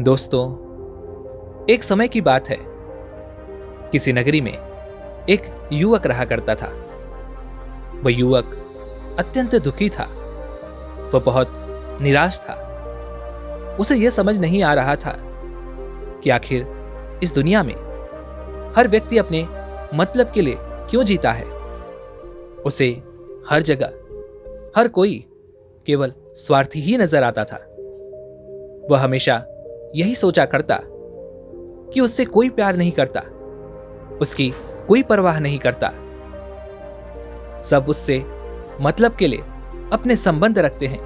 दोस्तों, एक समय की बात है। किसी नगरी में एक युवक रहा करता था। वह युवक अत्यंत दुखी था। वह बहुत निराश था। उसे यह समझ नहीं आ रहा था कि आखिर इस दुनिया में हर व्यक्ति अपने मतलब के लिए क्यों जीता है। उसे हर जगह हर कोई केवल स्वार्थी ही नजर आता था। वह हमेशा यही सोचा करता कि उससे कोई प्यार नहीं करता, उसकी कोई परवाह नहीं करता। सब उससे मतलब के लिए अपने संबंध रखते हैं।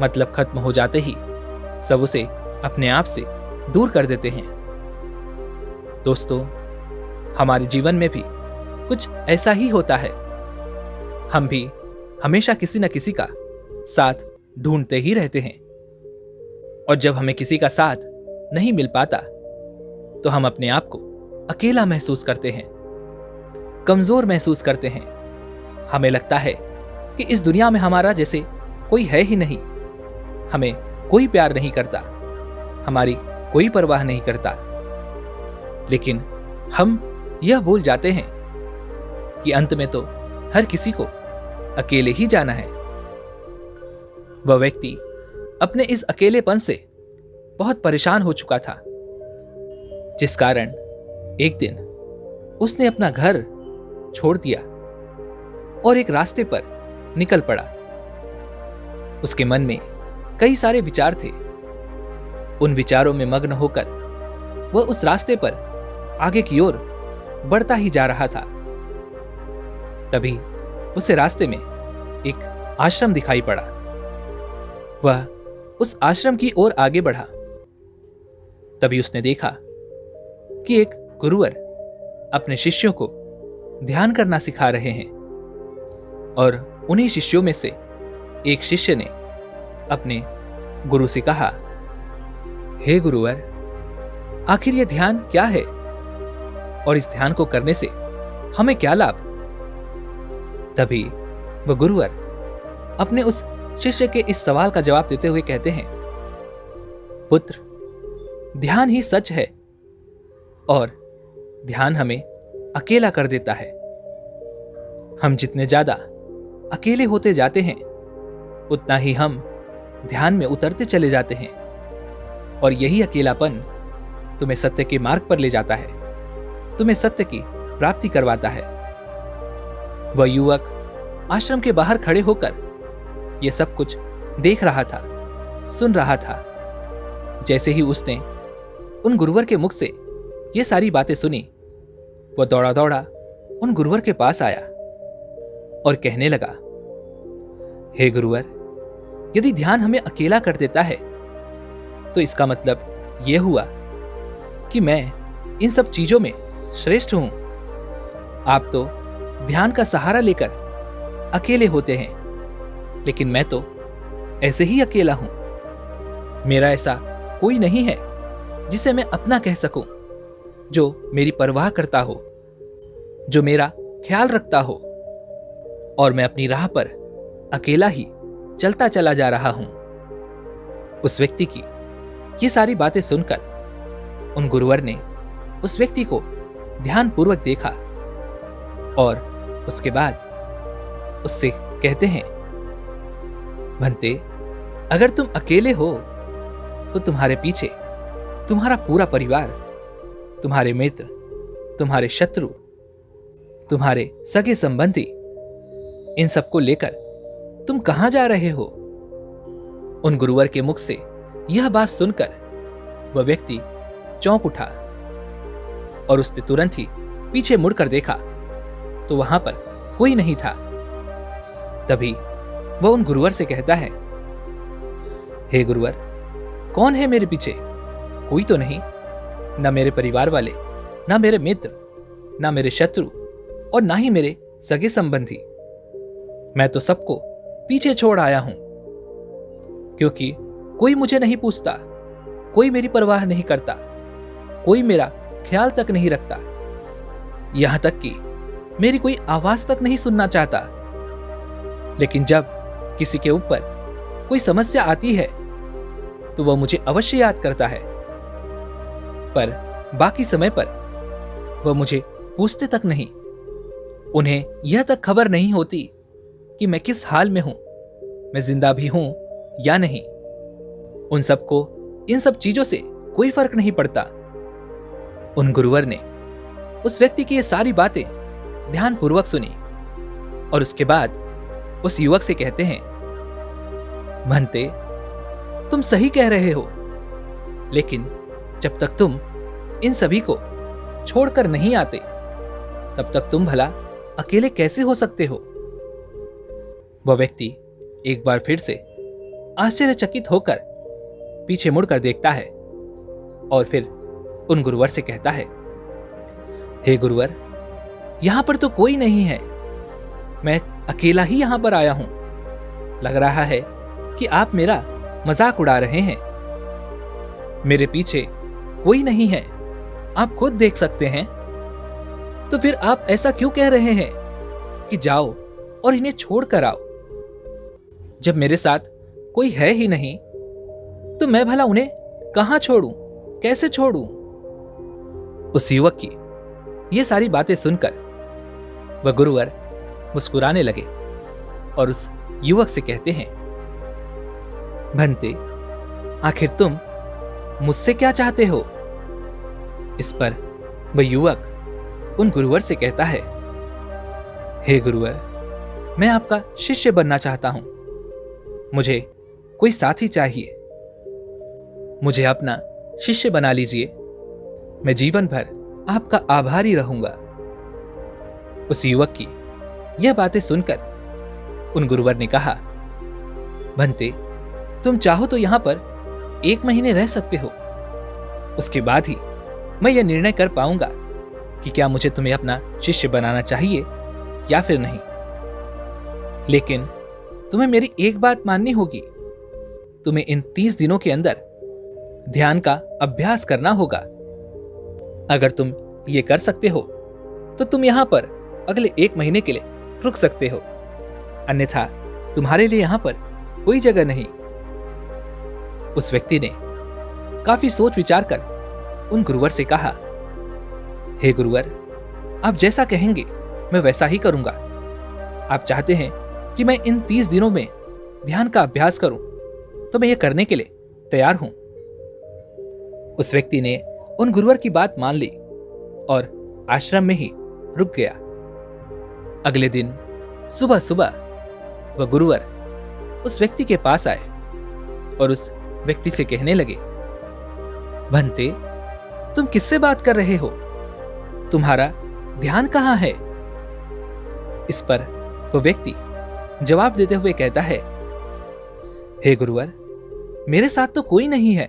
मतलब खत्म हो जाते ही सब उसे अपने आप से दूर कर देते हैं। दोस्तों, हमारे जीवन में भी कुछ ऐसा ही होता है। हम भी हमेशा किसी न किसी का साथ ढूंढते ही रहते हैं, और जब हमें किसी का साथ नहीं मिल पाता तो हम अपने आप को अकेला महसूस करते हैं, कमजोर महसूस करते हैं। हमें लगता है कि इस दुनिया में हमारा जैसे कोई है ही नहीं। हमें कोई प्यार नहीं करता, हमारी कोई परवाह नहीं करता। लेकिन हम यह भूल जाते हैं कि अंत में तो हर किसी को अकेले ही जाना है। वह व्यक्ति अपने इस अकेलेपन से बहुत परेशान हो चुका था, जिस कारण एक दिन उसने अपना घर छोड़ दिया और एक रास्ते पर निकल पड़ा। उसके मन में कई सारे विचार थे। उन विचारों में मग्न होकर वह उस रास्ते पर आगे की ओर बढ़ता ही जा रहा था। तभी उसे रास्ते में एक आश्रम दिखाई पड़ा। वह उस आश्रम की ओर आगे बढ़ा। तभी उसने देखा कि एक गुरुवर अपने शिष्यों को ध्यान करना सिखा रहे हैं, और उन्हीं शिष्यों में से एक शिष्य ने अपने गुरु से कहा, हे गुरुवर, आखिर यह ध्यान क्या है और इस ध्यान को करने से हमें क्या लाभ? तभी वह गुरुवर अपने उस शिष्य के इस सवाल का जवाब देते हुए कहते हैं, पुत्र, ध्यान ही सच है, और ध्यान हमें अकेला कर देता है। हम जितने ज्यादा अकेले होते जाते हैं उतना ही हम ध्यान में उतरते चले जाते हैं, और यही अकेलापन तुम्हें सत्य के मार्ग पर ले जाता है, तुम्हें सत्य की प्राप्ति करवाता है। वह युवक आश्रम के बाहर खड़े होकर यह सब कुछ देख रहा था, सुन रहा था। जैसे ही उसने उन गुरुवर के मुख से ये सारी बातें सुनी, वह दौड़ा दौड़ा उन गुरुवर के पास आया और कहने लगा, हे गुरुवर, यदि ध्यान हमें अकेला कर देता है तो इसका मतलब यह हुआ कि मैं इन सब चीजों में श्रेष्ठ हूं। आप तो ध्यान का सहारा लेकर अकेले होते हैं, लेकिन मैं तो ऐसे ही अकेला हूं। मेरा ऐसा कोई नहीं है जिसे मैं अपना कह सकूं, जो मेरी परवाह करता हो, जो मेरा ख्याल रखता हो, और मैं अपनी राह पर अकेला ही चलता चला जा रहा हूं। उस व्यक्ति की ये सारी बातें सुनकर उन गुरुवर ने उस व्यक्ति को ध्यानपूर्वक देखा, और उसके बाद उससे कहते हैं, भंते, अगर तुम अकेले हो तो तुम्हारे पीछे तुम्हारा पूरा परिवार, तुम्हारे मित्र, तुम्हारे शत्रु, तुम्हारे सगे संबंधी, इन सबको लेकर तुम कहां जा रहे हो? उन गुरुवर के मुख से यह बात सुनकर वह व्यक्ति चौंक उठा, और उसने तुरंत ही पीछे मुड़कर देखा तो वहां पर कोई नहीं था। तभी वह उन गुरुवर से कहता है, हे गुरुवर, कौन है मेरे पीछे? कोई तो नहीं, ना मेरे परिवार वाले, ना मेरे मित्र, ना मेरे शत्रु, और ना ही मेरे सगे संबंधी। मैं तो सबको पीछे छोड़ आया हूं, क्योंकि कोई मुझे नहीं पूछता, कोई मेरी परवाह नहीं करता, कोई मेरा ख्याल तक नहीं रखता, यहां तक कि मेरी कोई आवाज तक नहीं सुनना चाहता। लेकिन जब किसी के ऊपर कोई समस्या आती है तो वह मुझे अवश्य याद करता है, पर बाकी समय पर वह मुझे पूछते तक नहीं। उन्हें यह तक खबर नहीं होती कि मैं किस हाल में हूं, मैं जिंदा भी हूं या नहीं। उन सबको इन सब चीजों से कोई फर्क नहीं पड़ता। उन गुरुवर ने उस व्यक्ति की ये सारी बातें ध्यानपूर्वक सुनी और उसके बाद उस युवक से कहते हैं, भंते, तुम सही कह रहे हो, लेकिन जब तक तुम इन सभी को छोड़कर नहीं आते तब तक तुम भला अकेले कैसे हो सकते हो। वह व्यक्ति एक बार फिर से आश्चर्यचकित होकर पीछे मुड़कर देखता है और फिर उन गुरुवर से कहता है, हे गुरुवर, यहां पर तो कोई नहीं है, मैं अकेला ही यहां पर आया हूं। लग रहा है कि आप मेरा मजाक उड़ा रहे हैं। मेरे पीछे कोई नहीं है, आप खुद देख सकते हैं। तो फिर आप ऐसा क्यों कह रहे हैं कि जाओ और इन्हें छोड़ कर आओ? जब मेरे साथ कोई है ही नहीं तो मैं भला उन्हें कहां छोड़ूं, कैसे छोड़ूं? उस युवक की ये सारी बातें सुनकर वह गुरुवर मुस्कुराने लगे और उस युवक से कहते हैं, भंते, आखिर तुम मुझसे क्या चाहते हो? इस पर वह युवक उन गुरुवर से कहता है, हे गुरुवर, मैं आपका शिष्य बनना चाहता हूं। मुझे कोई साथी चाहिए, मुझे अपना शिष्य बना लीजिए। मैं जीवन भर आपका आभारी रहूंगा। उस युवक की यह बातें सुनकर उन गुरुवर ने कहा, भंते, तुम चाहो तो यहां पर 1 महीने रह सकते हो। उसके बाद ही मैं यह निर्णय कर पाऊंगा कि क्या मुझे तुम्हें अपना शिष्य बनाना चाहिए या फिर नहीं। लेकिन तुम्हें मेरी एक बात माननी होगी, तुम्हें इन 30 दिनों के अंदर ध्यान का अभ्यास करना होगा। अगर तुम ये कर सकते हो तो तुम यहां पर अगले 1 महीने के लिए रुक सकते हो, अन्यथा तुम्हारे लिए यहां पर कोई जगह नहीं। उस व्यक्ति ने काफी सोच विचार कर उन गुरुवर से कहा, हे गुरुवर, आप जैसा कहेंगे मैं वैसा ही करूंगा। आप चाहते हैं कि मैं इन 30 दिनों में ध्यान का अभ्यास करूं तो मैं ये करने के लिए तैयार हूं। उस व्यक्ति ने उन गुरुवर की बात मान ली और आश्रम में ही रुक गया। अगले दिन सुबह सुबह वह गुरुवर उस व्यक्ति के पास आए और उस व्यक्ति से कहने लगे, भंते, तुम किससे बात कर रहे हो? तुम्हारा ध्यान कहां है? इस पर वह व्यक्ति जवाब देते हुए कहता है, हे गुरुवर, मेरे साथ तो कोई नहीं है,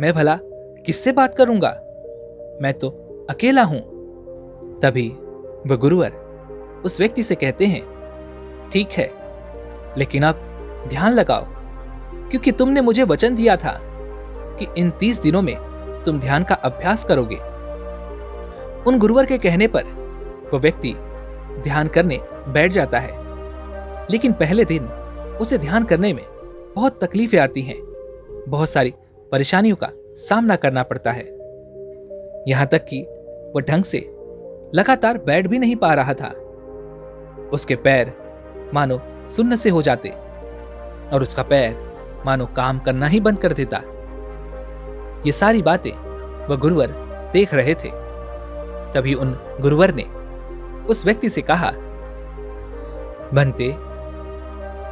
मैं भला किससे बात करूंगा? मैं तो अकेला हूं। तभी वह गुरुवर उस व्यक्ति से कहते हैं, ठीक है, लेकिन अब ध्यान लगाओ, क्योंकि तुमने मुझे वचन दिया था कि इन 30 दिनों में तुम ध्यान का अभ्यास करोगे। उन गुरुवर के कहने पर वह व्यक्ति ध्यान करने बैठ जाता है, लेकिन पहले दिन उसे ध्यान करने में बहुत तकलीफें आती हैं, बहुत सारी परेशानियों का सामना करना पड़ता है। यहां तक कि वह ढंग से लगातार बैठ भी नहीं पा रहा था। उसके पैर मानो सुन्न से हो जाते और उसका पैर मानो काम करना ही बंद कर देता। ये सारी बातें वह गुरुवर देख रहे थे। तभी उन गुरुवर ने उस व्यक्ति से कहा, भंते,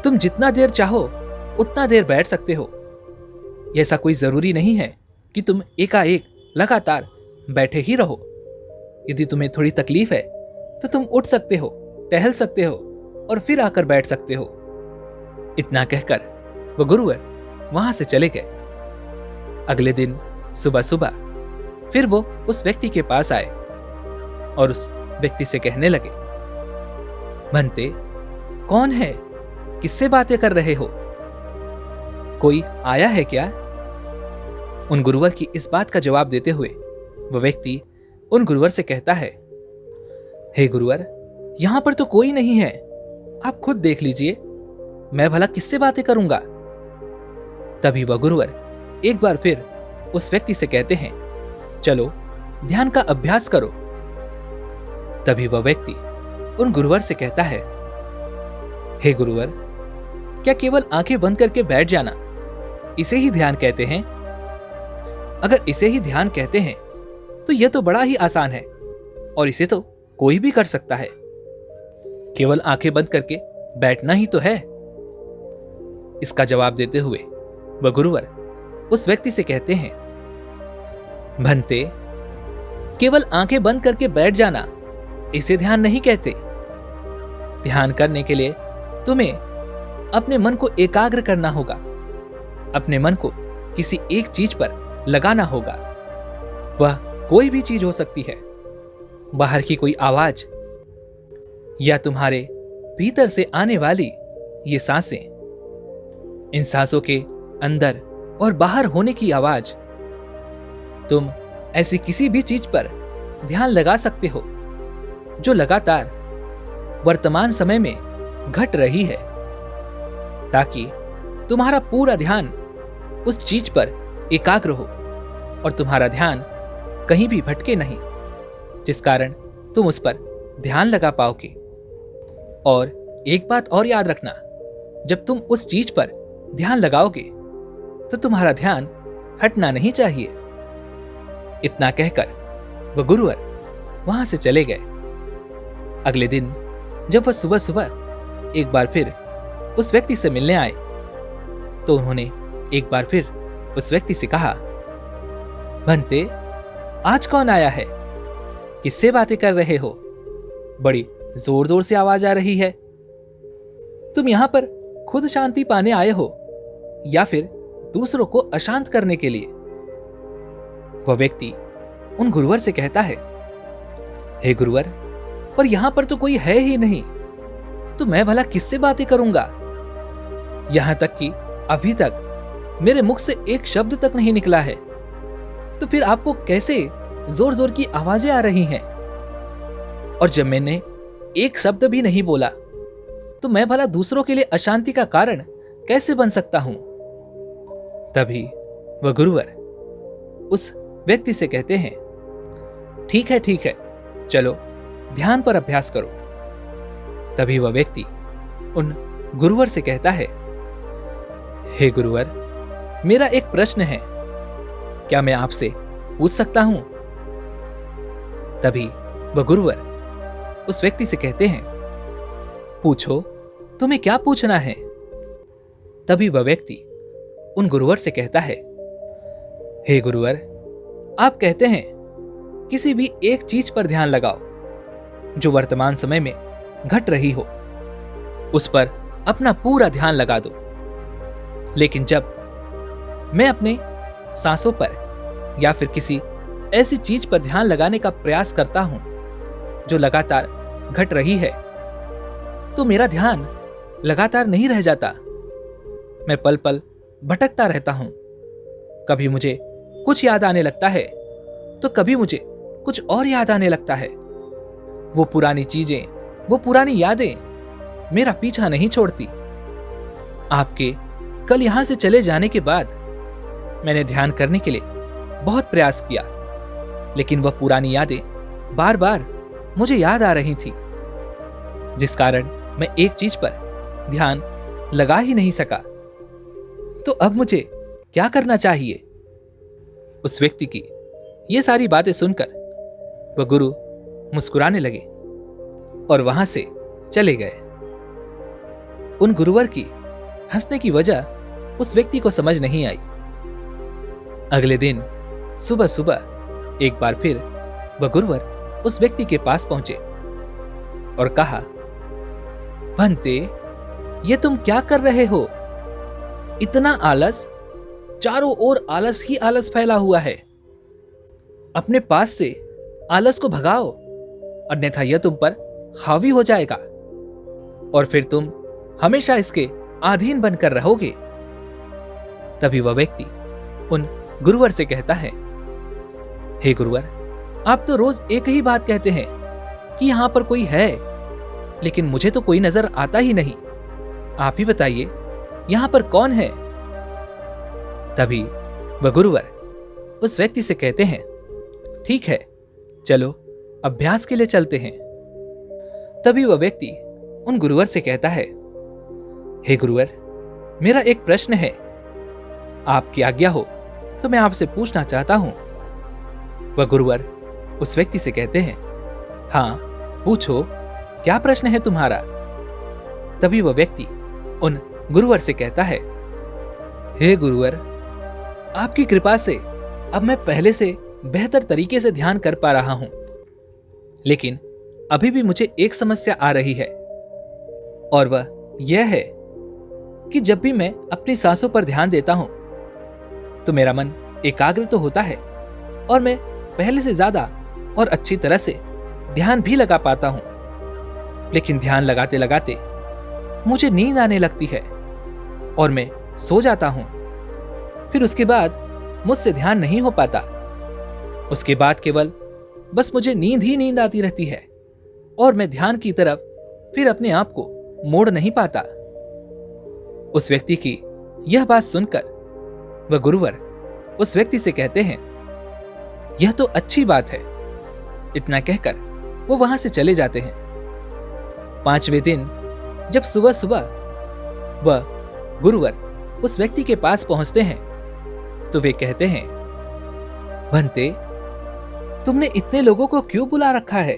तुम जितना देर चाहो उतना देर बैठ सकते हो। ऐसा कोई जरूरी नहीं है कि तुम एकाएक लगातार बैठे ही रहो। यदि तुम्हें थोड़ी तकलीफ है तो तुम उठ सकते हो, टहल सकते हो और फिर आकर बैठ सकते हो। इतना कहकर वह गुरुवर वहां से चले गए। अगले दिन सुबह सुबह फिर वो उस व्यक्ति के पास आए और उस व्यक्ति से कहने लगे, भंते, कौन है? किससे बातें कर रहे हो? कोई आया है क्या? उन गुरुवर की इस बात का जवाब देते हुए वह व्यक्ति उन गुरुवर से कहता है, हे गुरुवर, यहां पर तो कोई नहीं है, आप खुद देख लीजिए, मैं भला किससे बातें करूंगा? तभी वह गुरुवर एक बार फिर उस व्यक्ति से कहते हैं, चलो ध्यान का अभ्यास करो। तभी वह व्यक्ति उन गुरुवर से कहता है, हे गुरुवर, क्या केवल आंखें बंद करके बैठ जाना इसे ही ध्यान कहते हैं? अगर इसे ही ध्यान कहते हैं तो यह तो बड़ा ही आसान है और इसे तो कोई भी कर सकता है। केवल आंखें बंद करके बैठना ही तो है। इसका जवाब देते हुए वह गुरुवर उस व्यक्ति से कहते हैं, भंते, केवल आंखें बंद करके बैठ जाना इसे ध्यान नहीं कहते। ध्यान करने के लिए तुम्हें अपने मन को एकाग्र करना होगा। अपने मन को किसी एक चीज पर लगाना होगा। वह कोई भी चीज हो सकती है, बाहर की कोई आवाज या तुम्हारे भीतर से आने वाली ये सांसें, इन सांसों के अंदर और बाहर होने की आवाज। तुम ऐसी किसी भी चीज पर ध्यान लगा सकते हो जो लगातार वर्तमान समय में घट रही है, ताकि तुम्हारा पूरा ध्यान उस चीज पर एकाग्र हो और तुम्हारा ध्यान कहीं भी भटके नहीं, जिस कारण तुम उस पर ध्यान लगा पाओगे। और एक बात और याद रखना, जब तुम उस चीज पर ध्यान लगाओगे तो तुम्हारा ध्यान हटना नहीं चाहिए। इतना कहकर वह गुरुवर वहां से चले गए। अगले दिन जब वह सुबह सुबह एक बार फिर उस व्यक्ति से मिलने आए तो उन्होंने एक बार फिर उस व्यक्ति से कहा, भंते, आज कौन आया है? किससे बातें कर रहे हो? बड़ी जोर जोर से आवाज आ रही है। तुम यहां पर खुद शांति पाने आए हो या फिर दूसरों को अशांत करने के लिए? वह व्यक्ति उन गुरुवर से कहता है, हे गुरुवर, पर यहां पर तो कोई है ही नहीं, तो मैं भला किससे बातें करूंगा? यहां तक कि अभी तक मेरे मुख से एक शब्द तक नहीं निकला है, तो फिर आपको कैसे जोर जोर की आवाजें आ रही हैं? और जब मैंने एक शब्द भी नहीं बोला तो मैं भला दूसरों के लिए अशांति का कारण कैसे बन सकता हूं? तभी वह गुरुवर उस व्यक्ति से कहते हैं, ठीक है, चलो ध्यान पर अभ्यास करो। तभी वह व्यक्ति उन गुरुवर से कहता है, हे गुरुवर, मेरा एक प्रश्न है, क्या मैं आपसे पूछ सकता हूं? तभी वह गुरुवर उस व्यक्ति से कहते हैं, पूछो, तुम्हें क्या पूछना है? तभी वह व्यक्ति उन गुरुवर से कहता है, हे गुरुवर, आप कहते हैं किसी भी एक चीज पर ध्यान लगाओ जो वर्तमान समय में घट रही हो, उस पर अपना पूरा ध्यान लगा दो। लेकिन जब मैं अपने सांसों पर या फिर किसी ऐसी चीज पर ध्यान लगाने का प्रयास करता हूं जो लगातार घट रही है, तो मेरा ध्यान लगातार नहीं रह जाता। मैं पल पल भटकता रहता हूं। कभी मुझे कुछ याद आने लगता है तो कभी मुझे कुछ और याद आने लगता है। वो पुरानी चीजें, वो पुरानी यादें मेरा पीछा नहीं छोड़ती। आपके कल यहां से चले जाने के बाद मैंने ध्यान करने के लिए बहुत प्रयास किया, लेकिन वह पुरानी यादें बार बार मुझे याद आ रही थी, जिस कारण मैं एक चीज पर ध्यान लगा ही नहीं सका। तो अब मुझे क्या करना चाहिए? उस व्यक्ति की ये सारी बातें सुनकर वह गुरु मुस्कुराने लगे और वहां से चले गए। उन गुरुवर की हंसने की वजह उस व्यक्ति को समझ नहीं आई। अगले दिन सुबह सुबह एक बार फिर वह गुरुवर उस व्यक्ति के पास पहुंचे और कहा, भंते, ये तुम क्या कर रहे हो? इतना आलस, चारों ओर आलस ही आलस फैला हुआ है। अपने पास से आलस को भगाओ, अन्यथा यह तुम पर हावी हो जाएगा और फिर तुम हमेशा इसके अधीन बनकर रहोगे। तभी वह व्यक्ति उन गुरुवर से कहता है, हे गुरुवर, आप तो रोज एक ही बात कहते हैं कि यहां पर कोई है, लेकिन मुझे तो कोई नजर आता ही नहीं। आप ही बताइए, यहां पर कौन है? तभी वह गुरुवर उस व्यक्ति से कहते हैं, ठीक है, चलो अभ्यास के लिए चलते हैं। तभी वह व्यक्ति उन गुरुवर से कहता है, हे गुरुवर, मेरा एक प्रश्न है, आपकी आज्ञा हो तो मैं आपसे पूछना चाहता हूं। वह गुरुवर उस व्यक्ति से कहते हैं, हाँ पूछो, क्या प्रश्न है तुम्हारा। तभी वह व्यक्ति उन गुरुवर से कहता है, हे गुरुवर, आपकी कृपा से अब मैं पहले से बेहतर तरीके से ध्यान कर पा रहा हूं, लेकिन अभी भी मुझे एक समस्या आ रही है, और वह यह है कि जब भी मैं अपनी सांसों पर ध्यान देता हूं तो मेरा मन एकाग्र तो होता है और मैं पहले से ज्यादा और अच्छी तरह से ध्यान भी लगा पाता हूं, लेकिन ध्यान लगाते लगाते मुझे नींद आने लगती है और मैं सो जाता हूं। फिर उसके बाद मुझसे ध्यान नहीं हो पाता। उसके बाद केवल बस मुझे नींद ही नींद आती रहती है और मैं ध्यान की तरफ फिर अपने आप को मोड़ नहीं पाता। उस व्यक्ति की यह बात सुनकर वह गुरुवर उस व्यक्ति से कहते हैं, यह तो अच्छी बात है। इतना कहकर वो वहां से चले जाते हैं। 5वें दिन जब सुबह सुबह वह गुरुवर उस व्यक्ति के पास पहुंचते हैं तो वे कहते हैं, भंते, तुमने इतने लोगों को क्यों बुला रखा है?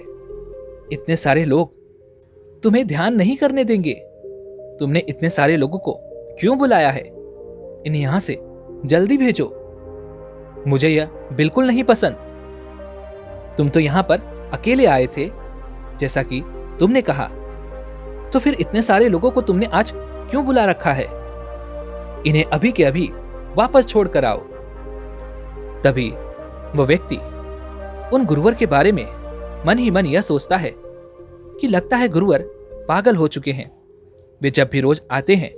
इतने सारे लोग तुम्हें ध्यान नहीं करने देंगे। तुमने इतने सारे लोगों को क्यों बुलाया है? इन्हें यहां से जल्दी भेजो। मुझे यह बिल्कुल नहीं पसंद। तुम तो यहां पर अकेले आए थे, जैसा कि तुमने कहा, तो फिर इतने सारे लोगों को तुमने आज क्यों बुला रखा है? इन्हें अभी के अभी वापस छोड़ कर आओ। तभी वह व्यक्ति उन गुरुवर के बारे में मन ही मन यह सोचता है कि लगता है गुरुवर पागल हो चुके हैं। वे जब भी रोज आते हैं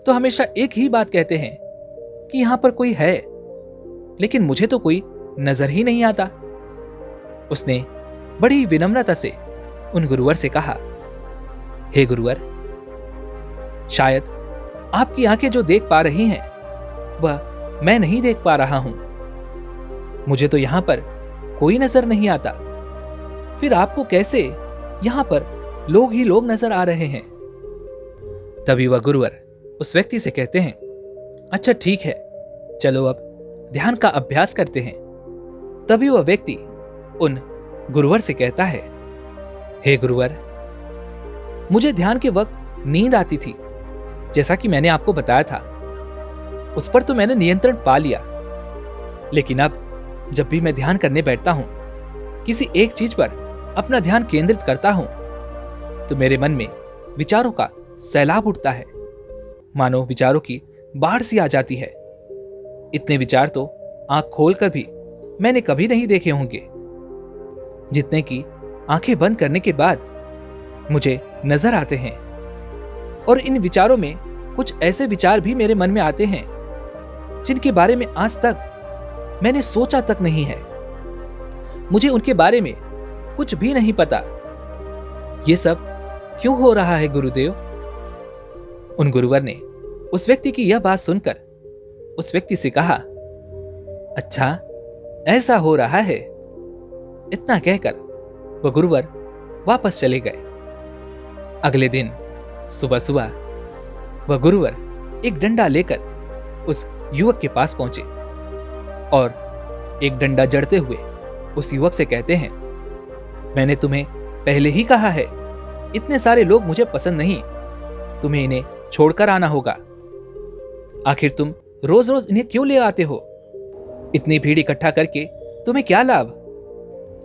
तो हमेशा एक ही बात कहते हैं कि यहां पर कोई है, लेकिन मुझे तो कोई नजर ही नहीं आता। उसने बड़ी विनम्रता से उन गुरुवर से कहा, हे गुरुवर, शायद आपकी आंखें जो देख पा रही हैं वह मैं नहीं देख पा रहा हूं। मुझे तो यहां पर कोई नजर नहीं आता, फिर आपको कैसे यहां पर लोग ही लोग नजर आ रहे हैं? तभी वह गुरुवर उस व्यक्ति से कहते हैं, अच्छा ठीक है, चलो अब ध्यान का अभ्यास करते हैं। तभी वह व्यक्ति उन गुरुवर से कहता है, हे गुरुवर, मुझे ध्यान के वक्त नींद आती थी, जैसा कि मैंने आपको बताया था। उस पर तो मैंने नियंत्रण पा लिया, लेकिन अब जब भी मैं ध्यान करने बैठता हूं, किसी एक चीज पर अपना ध्यान केंद्रित करता हूं, तो मेरे मन में विचारों का सैलाब उठता है, मानो विचारों की बाढ़ सी आ जाती है। इतने विचार तो आंख खोलकर भी मैंने कभी नहीं देखे होंगे, जितने की आंखें बंद करने के बाद मुझे नजर आते हैं। और इन विचारों में कुछ ऐसे विचार भी मेरे मन में आते हैं जिनके बारे में आज तक मैंने सोचा तक नहीं है। मुझे उनके बारे में कुछ भी नहीं पता। ये सब क्यों हो रहा है गुरुदेव? उन गुरुवर ने उस व्यक्ति की यह बात सुनकर उस व्यक्ति से कहा, अच्छा ऐसा हो रहा है। इतना कहकर वह गुरुवर वापस चले गए। अगले दिन सुबह सुबह वह गुरुवर एक डंडा लेकर उस युवक के पास पहुंचे और एक डंडा जड़ते हुए उस युवक से कहते हैं, मैंने तुम्हें पहले ही कहा है, इतने सारे लोग मुझे पसंद नहीं, तुम्हें इन्हें छोड़कर आना होगा। आखिर तुम रोज रोज इन्हें क्यों ले आते हो? इतनी भीड़ इकट्ठा करके तुम्हें क्या लाभ?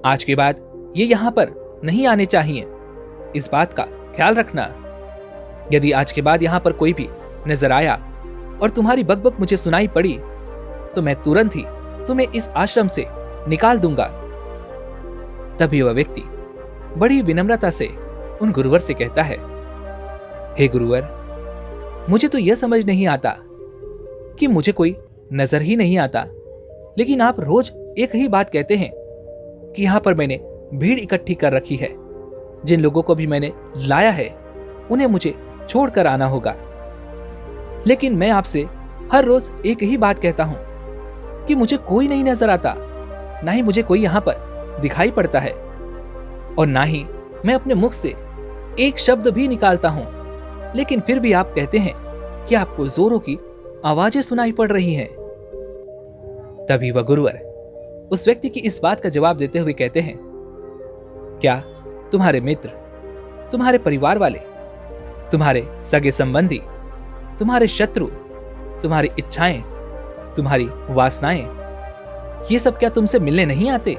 आज के बाद ये यहां पर नहीं आने चाहिए, इस बात का ख्याल रखना। यदि आज के बाद यहां पर कोई भी नजर आया और तुम्हारी बकबक मुझे सुनाई पड़ी तो मैं तुरंत ही तुम्हें इस आश्रम से निकाल दूंगा। तभी वह व्यक्ति बड़ी विनम्रता से उन गुरुवर से कहता है, हे गुरुवर, मुझे तो यह समझ नहीं आता कि मुझे कोई नजर ही नहीं आता, लेकिन आप रोज एक ही बात कहते हैं कि यहां पर मैंने भीड़ इकट्ठी कर रखी है, जिन लोगों को भी मैंने लाया है उन्हें मुझे छोड़कर आना होगा। लेकिन मैं आपसे हर रोज एक ही बात कहता हूं कि मुझे कोई नहीं नजर आता, ना ही मुझे कोई यहां पर दिखाई पड़ता है, और ना ही मैं अपने मुख से एक शब्द भी निकालता हूं, लेकिन फिर भी आप कहते हैं कि आपको जोरों की आवाजें सुनाई पड़ रही हैं। तभी वह गुरुवर उस व्यक्ति की इस बात का जवाब देते हुए कहते हैं, क्या तुम्हारे मित्र, तुम्हारे परिवार वाले, तुम्हारे सगे संबंधी, तुम्हारे शत्रु, तुम्हारी इच्छाएं, तुम्हारी वासनाएं, ये सब क्या तुमसे मिलने नहीं आते?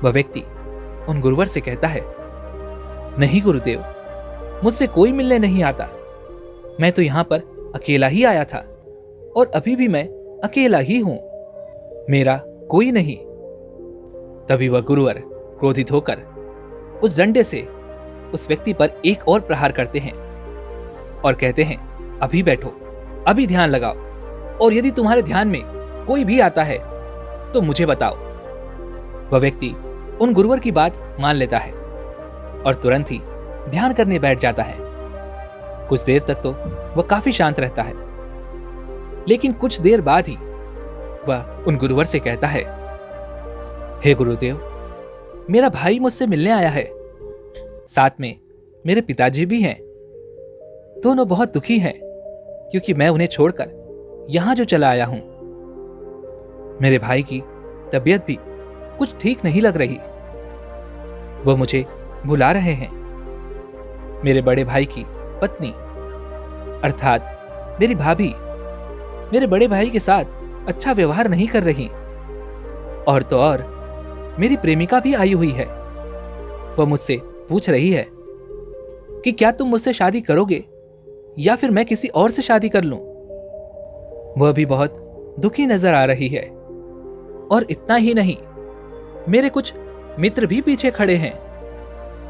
वह व्यक्ति उन गुरुवर से कहता है, नहीं गुरुदेव, मुझसे कोई मिलने नहीं आता। मैं तो यहां पर अकेला ही आया था और अभी भी मैं अकेला ही हूं, मेरा कोई नहीं। तभी वह गुरुवर क्रोधित होकर उस डंडे से उस व्यक्ति पर एक और प्रहार करते हैं और कहते हैं, अभी बैठो, अभी ध्यान लगाओ, और यदि तुम्हारे ध्यान में कोई भी आता है तो मुझे बताओ। वह व्यक्ति उन गुरुवर की बात मान लेता है और तुरंत ही ध्यान करने बैठ जाता है। कुछ देर तक तो वह काफी शांत रहता है, लेकिन कुछ देर बाद ही वह उन गुरुवर से कहता है, हे गुरुदेव, मेरा भाई मुझसे मिलने आया है, साथ में मेरे पिताजी भी हैं। दोनों बहुत दुखी हैं क्योंकि मैं उन्हें छोड़कर यहां जो चला आया हूं। मेरे भाई की तबीयत भी कुछ ठीक नहीं लग रही, वह मुझे बुला रहे हैं। मेरे बड़े भाई की पत्नी अर्थात मेरी भाभी मेरे बड़े भाई के साथ अच्छा व्यवहार नहीं कर रही, और तो और मेरी प्रेमिका भी आई हुई है। वह मुझसे पूछ रही है कि क्या तुम मुझसे शादी करोगे या फिर मैं किसी और से शादी कर लूं। वह भी बहुत दुखी नजर आ रही है, और इतना ही नहीं, मेरे कुछ मित्र भी पीछे खड़े हैं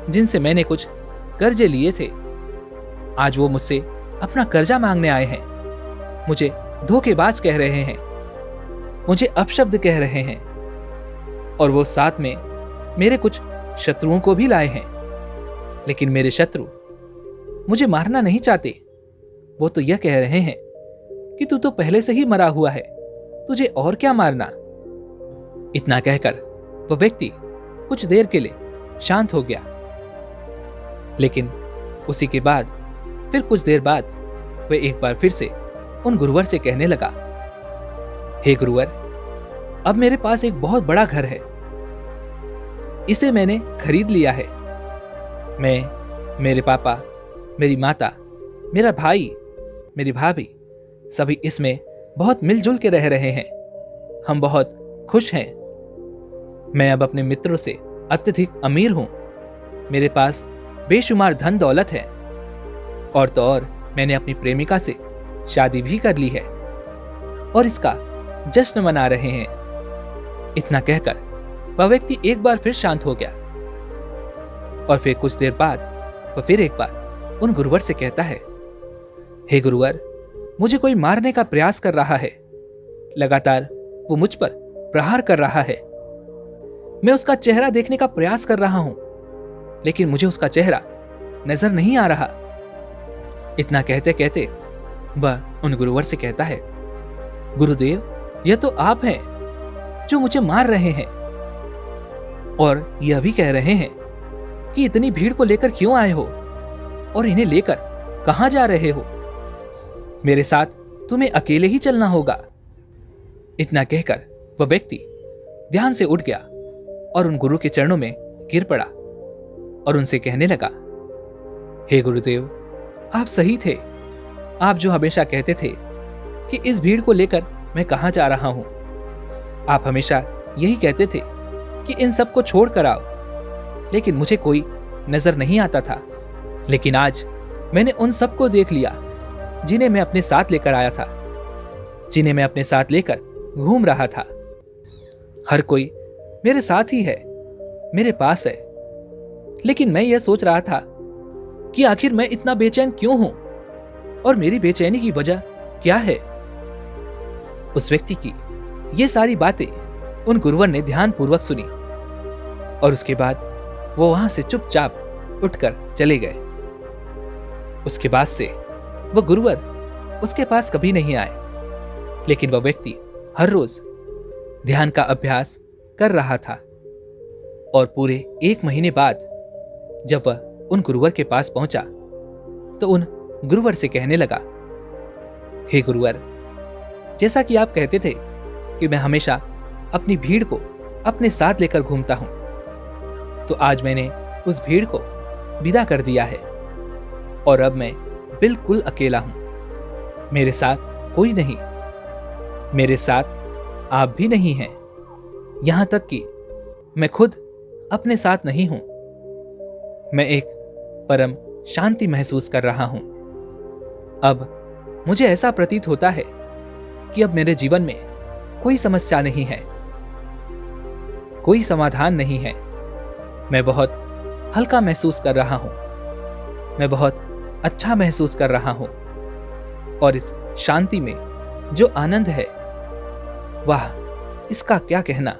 जिनसे मैंने कुछ कर्जे लिए थे। आज वो मुझसे अपना कर्जा मांगने आए हैं, मुझे धोखेबाज कह रहे हैं, मुझे अपशब्द कह रहे हैं, और वो साथ में मेरे कुछ शत्रुओं को भी लाए हैं। लेकिन मेरे शत्रु मुझे मारना नहीं चाहते, वो तो यह कह रहे हैं कि तू तो पहले से ही मरा हुआ है, तुझे और क्या मारना। इतना कहकर वह व्यक्ति कुछ देर के लिए शांत हो गया, लेकिन उसी के बाद फिर कुछ देर बाद वह एक बार फिर से उन गुरुवर से कहने लगा, हे गुरुवर, अब मेरे पास एक बहुत बड़ा घर है, इसे मैंने खरीद लिया है। मैं, मेरे पापा, मेरी माता, मेरा भाई, मेरी भाभी, सभी इसमें बहुत मिलजुल के रह रहे हैं। हम बहुत खुश हैं। मैं अब अपने मित्रों से अत्यधिक अमीर हूं, मेरे पास बेशुमार धन दौलत है, और तो और मैंने अपनी प्रेमिका से शादी भी कर ली है और इसका जश्न मना रहे हैं। इतना कहकर वह व्यक्ति एक बार फिर शांत हो गया, और फिर कुछ देर बाद वह फिर एक बार उन गुरुवर से कहता है, हे गुरुवर, मुझे कोई मारने का प्रयास कर रहा है, लगातार वो मुझ पर प्रहार कर रहा है। मैं उसका चेहरा देखने का प्रयास कर रहा हूं, लेकिन मुझे उसका चेहरा नजर नहीं आ रहा। इतना कहते कहते वह उन गुरुवर से कहता है, गुरुदेव, यह तो आप हैं जो मुझे मार रहे हैं, और यह भी कह रहे हैं कि इतनी भीड़ को लेकर क्यों आए हो और इन्हें लेकर कहां जा रहे हो। मेरे साथ तुम्हें अकेले ही चलना होगा। इतना कहकर वह व्यक्ति ध्यान से उठ गया और उन गुरु के चरणों में गिर पड़ा और उनसे कहने लगा, हे गुरुदेव, आप सही थे। आप जो हमेशा कहते थे कि इस भीड़ को लेकर मैं कहां जा रहा हूं, आप हमेशा यही कहते थे कि इन सब को छोड़ कर आओ, लेकिन मुझे कोई नजर नहीं आता था। लेकिन आज मैंने उन सबको देख लिया जिन्हें मैं अपने साथ लेकर आया था, जिन्हें मैं अपने साथ लेकर घूम रहा था। हर कोई मेरे साथ ही है, मेरे पास है, लेकिन मैं यह सोच रहा था कि आखिर मैं इतना बेचैन क्यों हूं और मेरी बेचैनी की वजह क्या है। उस व्यक्ति की ये सारी बातें उन गुरुवर ने ध्यानपूर्वक सुनी, और उसके बाद वो वहां से चुपचाप उठकर चले गए। उसके बाद से वह गुरुवर उसके पास कभी नहीं आए, लेकिन वह व्यक्ति हर रोज ध्यान का अभ्यास कर रहा था। और पूरे 1 महीने बाद जब वह उन गुरुवर के पास पहुंचा तो उन गुरुवर से कहने लगा, हे गुरुवर, जैसा कि आप कहते थे कि मैं हमेशा अपनी भीड़ को अपने साथ लेकर घूमता हूं, तो आज मैंने उस भीड़ को विदा कर दिया है और अब मैं बिल्कुल अकेला हूं। मेरे साथ कोई नहीं, मेरे साथ आप भी नहीं हैं। यहां तक कि मैं खुद अपने साथ नहीं हूं। मैं एक परम शांति महसूस कर रहा हूं। अब मुझे ऐसा प्रतीत होता है कि अब मेरे जीवन में कोई समस्या नहीं है, कोई समाधान नहीं है। मैं बहुत हल्का महसूस कर रहा हूं, मैं बहुत अच्छा महसूस कर रहा हूं और इस शांति में जो आनंद है, वाह, इसका क्या कहना।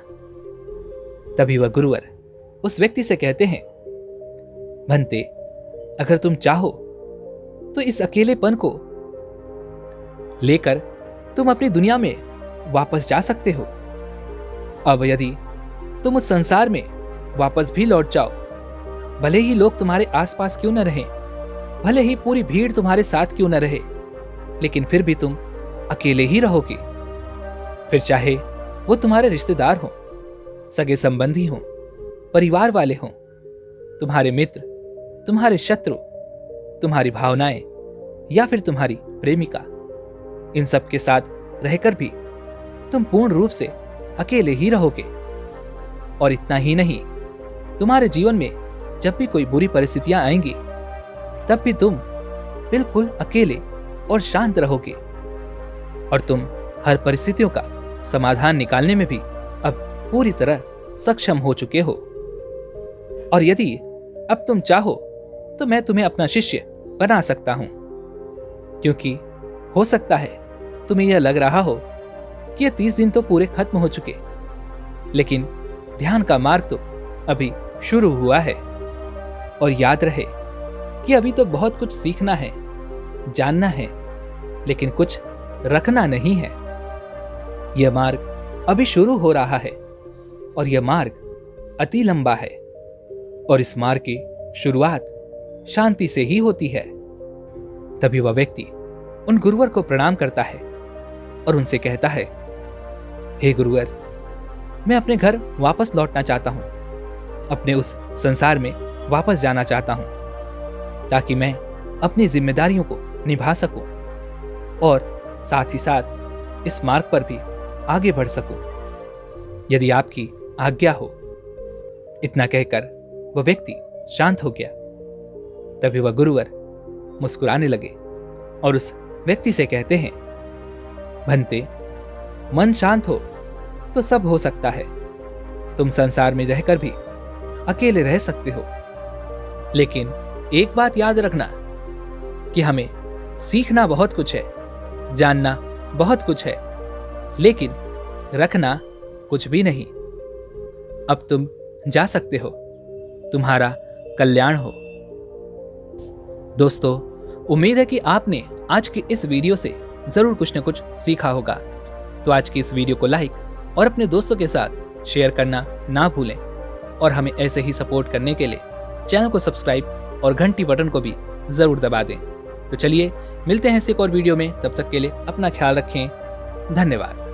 तभी वह गुरुवर उस व्यक्ति से कहते हैं, भंते, अगर तुम चाहो तो इस अकेलेपन को लेकर तुम अपनी दुनिया में वापस जा सकते हो। अब यदि तुम उस संसार में वापस भी लौट जाओ, भले ही लोग तुम्हारे आसपास क्यों न रहें, भले ही पूरी भीड़ तुम्हारे साथ क्यों न रहे, लेकिन फिर भी तुम अकेले ही रहोगे। फिर चाहे वो तुम्हारे रिश्तेदार हों, सगे संबंधी हों, परिवार वाले हों, तुम्हारे मित्र, तुम्हारे शत्रु, तुम्हारी भावनाएं या फिर तुम्हारी प्रेमिका, इन सब के साथ रहकर भी तुम पूर्ण रूप से अकेले ही रहोगे। और इतना ही नहीं, तुम्हारे जीवन में जब भी कोई बुरी परिस्थितियां आएंगी, तब भी तुम बिल्कुल अकेले और शांत रहोगे और तुम हर परिस्थितियों का समाधान निकालने में भी अब पूरी तरह सक्षम हो चुके हो। और यदि अब तुम चाहो तो मैं तुम्हें अपना शिष्य बना सकता हूं, क्योंकि हो सकता है तुम्हें यह लग रहा हो कि ये 30 दिन तो पूरे खत्म हो चुके, लेकिन ध्यान का मार्ग तो अभी शुरू हुआ है। और याद रहे कि अभी तो बहुत कुछ सीखना है, जानना है, लेकिन कुछ रखना नहीं है। यह मार्ग अभी शुरू हो रहा है और यह मार्ग अति लंबा है और इस मार्ग की शुरुआत शांति से ही होती है। तभी वह व्यक्ति उन गुरुवर को प्रणाम करता है और उनसे कहता है, हे गुरुवर, मैं अपने घर वापस लौटना चाहता हूं, अपने उस संसार में वापस जाना चाहता हूं, ताकि मैं अपनी जिम्मेदारियों को निभा सकूं और साथ ही साथ इस मार्ग पर भी आगे बढ़ सकूं, यदि आपकी आज्ञा हो। इतना कहकर वह व्यक्ति शांत हो गया। तभी वह गुरुवर मुस्कुराने लगे और उस व्यक्ति से कहते हैं, भंते, मन शांत हो तो सब हो सकता है। तुम संसार में रहकर भी अकेले रह सकते हो, लेकिन एक बात याद रखना कि हमें सीखना बहुत कुछ है, जानना बहुत कुछ है, लेकिन रखना कुछ भी नहीं। अब तुम जा सकते हो, तुम्हारा कल्याण हो। दोस्तों, उम्मीद है कि आपने आज की इस वीडियो से जरूर कुछ न कुछ सीखा होगा। तो आज की इस वीडियो को लाइक और अपने दोस्तों के साथ शेयर करना ना भूलें और हमें ऐसे ही सपोर्ट करने के लिए चैनल को सब्सक्राइब और घंटी बटन को भी जरूर दबा दें। तो चलिए मिलते हैं इस एक और वीडियो में, तब तक के लिए अपना ख्याल रखें। धन्यवाद।